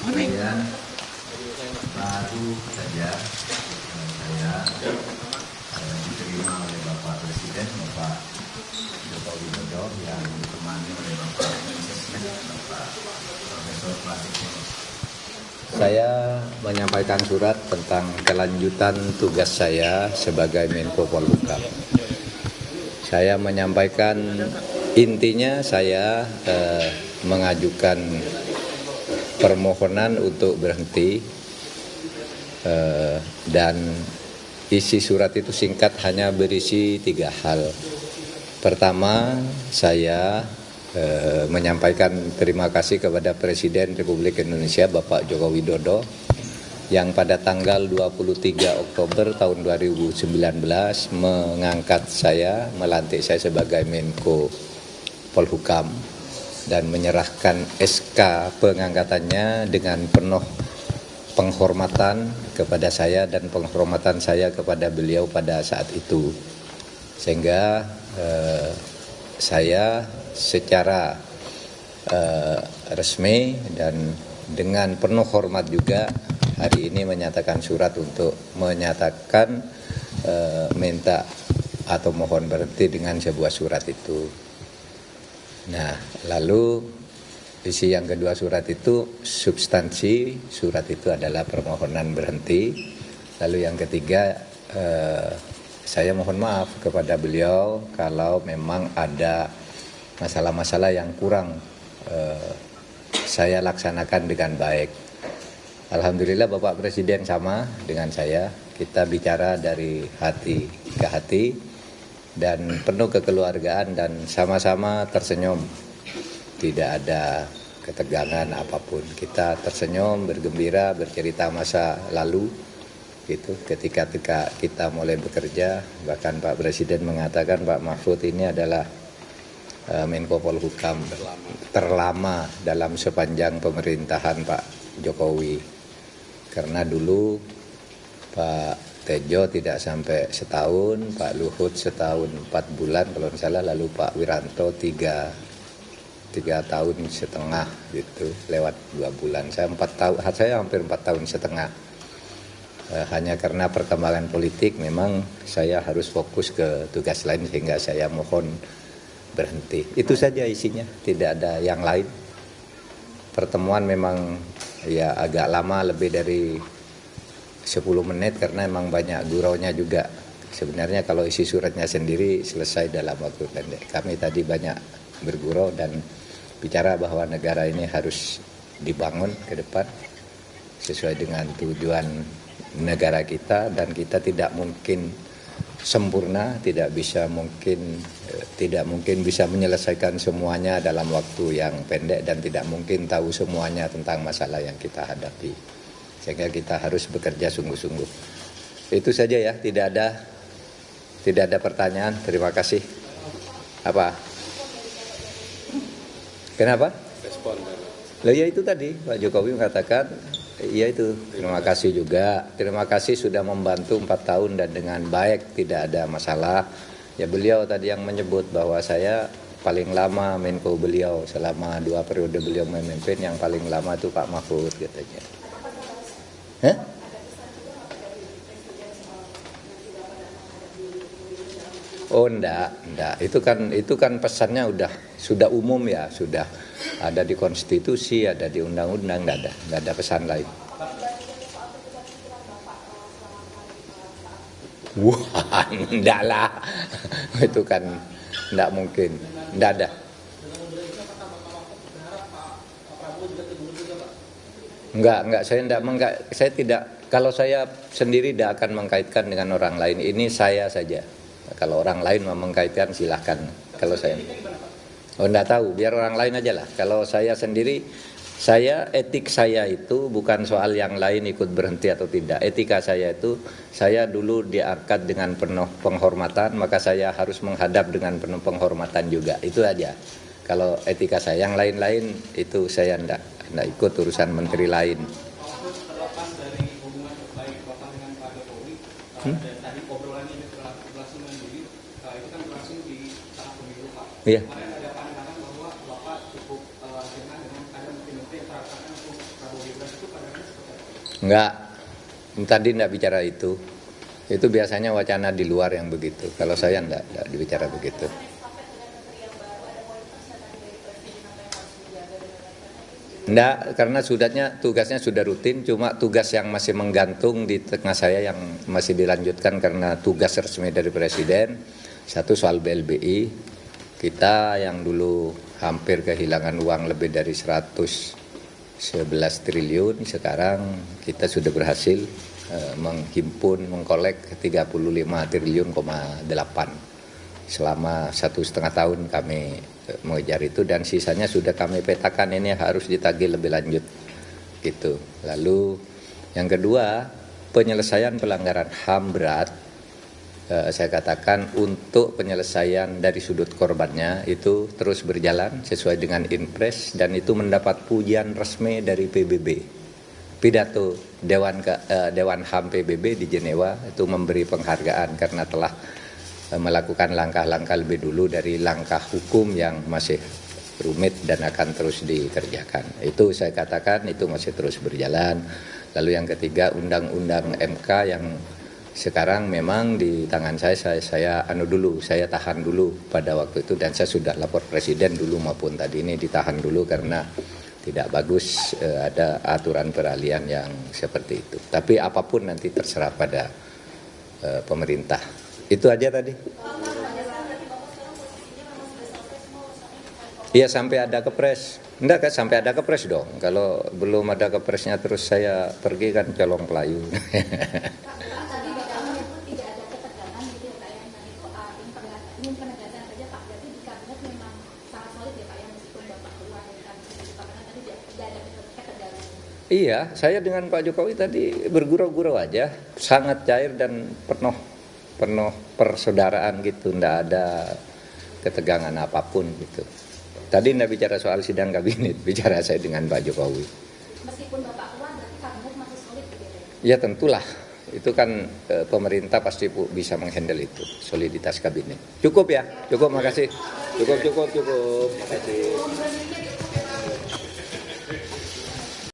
Kemudian baru saja saya diterima oleh Bapak Presiden, Bapak Joko Widodo, yang ditemani oleh Bapak Mensesnek, Bapak Profesor Pratikno. Saya menyampaikan surat tentang kelanjutan tugas saya sebagai Menko Polhukam. Saya menyampaikan intinya saya mengajukan permohonan untuk berhenti dan isi surat itu singkat, hanya berisi 3 hal. Pertama, saya menyampaikan terima kasih kepada Presiden Republik Indonesia Bapak Joko Widodo yang pada tanggal 23 Oktober tahun 2019 mengangkat saya, melantik saya sebagai Menko Polhukam dan menyerahkan SK pengangkatannya dengan penuh penghormatan kepada saya dan penghormatan saya kepada beliau pada saat itu. Sehingga saya secara resmi dan dengan penuh hormat juga hari ini menyatakan surat untuk menyatakan minta atau mohon berhenti dengan sebuah surat itu. Nah, lalu isi yang kedua surat itu, substansi surat itu adalah permohonan berhenti. Lalu yang ketiga, saya mohon maaf kepada beliau kalau memang ada masalah-masalah yang kurang saya laksanakan dengan baik. Alhamdulillah Bapak Presiden sama dengan saya, kita bicara dari hati ke hati dan penuh kekeluargaan dan sama-sama tersenyum. Tidak ada ketegangan apapun. Kita tersenyum, bergembira, bercerita masa lalu gitu. Ketika kita mulai bekerja, bahkan Pak Presiden mengatakan Pak Mahfud ini adalah Menko Polhukam terlama dalam sepanjang pemerintahan Pak Jokowi. Karena dulu Pak Tejo tidak sampai setahun, Pak Luhut setahun 4 bulan kalau tidak salah, lalu Pak Wiranto 3 tahun setengah gitu, lewat 2 bulan. Saya hampir 4 tahun setengah. Hanya karena perkembangan politik memang saya harus fokus ke tugas lain sehingga saya mohon berhenti. Itu saja isinya, tidak ada yang lain. Pertemuan memang ya agak lama, lebih dari 10 menit karena memang banyak guraunya juga. Sebenarnya kalau isi suratnya sendiri selesai dalam waktu pendek. Kami tadi banyak bergurau dan bicara bahwa negara ini harus dibangun ke depan sesuai dengan tujuan negara kita, dan kita tidak mungkin sempurna, tidak mungkin bisa menyelesaikan semuanya dalam waktu yang pendek, dan tidak mungkin tahu semuanya tentang masalah yang kita hadapi. Sehingga kita harus bekerja sungguh-sungguh. Itu saja ya, tidak ada pertanyaan. Terima kasih. Apa? Kenapa? Loh ya itu tadi Pak Jokowi mengatakan, ya itu, terima kasih juga. Terima kasih sudah membantu 4 tahun dan dengan baik, tidak ada masalah. Ya beliau tadi yang menyebut bahwa saya paling lama Menko beliau selama 2 periode beliau memimpin, yang paling lama itu Pak Mahfud katanya. Hah? Oh enggak. Itu kan pesannya sudah umum ya, sudah ada di konstitusi, ada di undang-undang, enggak ada pesan lain. Wah, enggak lah. Itu kan enggak mungkin. Enggak ada. Enggak, saya tidak, kalau saya sendiri tidak akan mengkaitkan dengan orang lain. Ini saya saja. Kalau orang lain mau mengkaitkan silahkan. Kalau saya, enggak tahu, biar orang lain aja lah. Kalau saya sendiri, etik saya itu bukan soal yang lain ikut berhenti atau tidak. Etika saya itu, saya dulu diangkat dengan penuh penghormatan, maka saya harus menghadap dengan penuh penghormatan juga. Itu aja. Kalau etika saya, yang lain-lain itu saya enggak ikut urusan menteri lain. Terlepas dari hubungan baik Bapak dengan Pak Jokowi, dan tadi obrolan ini berlangsung itu kan berlangsung di saat pemilu Pak. Iya. Kemarin ada pandangan bahwa Bapak cukup dengan ada menteri-menteri yang terapkan untuk Prabowo Gibran, itu Enggak, tadi enggak bicara itu. Itu biasanya wacana di luar yang begitu. Kalau saya enggak dibicara begitu. Enggak, karena tugasnya sudah rutin, cuma tugas yang masih menggantung di tengah saya yang masih dilanjutkan karena tugas resmi dari Presiden. Satu soal BLBI, kita yang dulu hampir kehilangan uang lebih dari 111 triliun, sekarang kita sudah berhasil menghimpun, mengkolek 35 triliun,8. Selama 1,5 tahun kami mengejar itu dan sisanya sudah kami petakan ini harus ditagih lebih lanjut gitu. Lalu yang kedua, penyelesaian pelanggaran HAM berat, saya katakan untuk penyelesaian dari sudut korbannya itu terus berjalan sesuai dengan Inpres dan itu mendapat pujian resmi dari PBB. Pidato Dewan HAM PBB di Jenewa itu memberi penghargaan karena telah melakukan langkah-langkah lebih dulu dari langkah hukum yang masih rumit dan akan terus dikerjakan. Itu saya katakan itu masih terus berjalan. Lalu yang ketiga, undang-undang MK yang sekarang memang di tangan saya tahan dulu pada waktu itu dan saya sudah lapor Presiden dulu maupun tadi ini ditahan dulu karena tidak bagus ada aturan peralihan yang seperti itu. Tapi apapun nanti terserah pada pemerintah. Itu aja tadi. Iya sampai ada kepres. Enggak kan sampai ada kepres dong. Kalau belum ada kepresnya terus saya pergi kan colong pelayu. Iya, saya dengan Pak Jokowi tadi bergurau-gurau aja, sangat cair dan penuh persaudaraan gitu, enggak ada ketegangan apapun gitu. Tadi enggak bicara soal sidang kabinet, bicara saya dengan Pak Jokowi. Meskipun Bapak keluar, berarti kabinet masih solid begitu? Ya tentulah, itu kan pemerintah pasti bisa menghandle itu, soliditas kabinet. Cukup ya, cukup, makasih. Cukup. Makasih.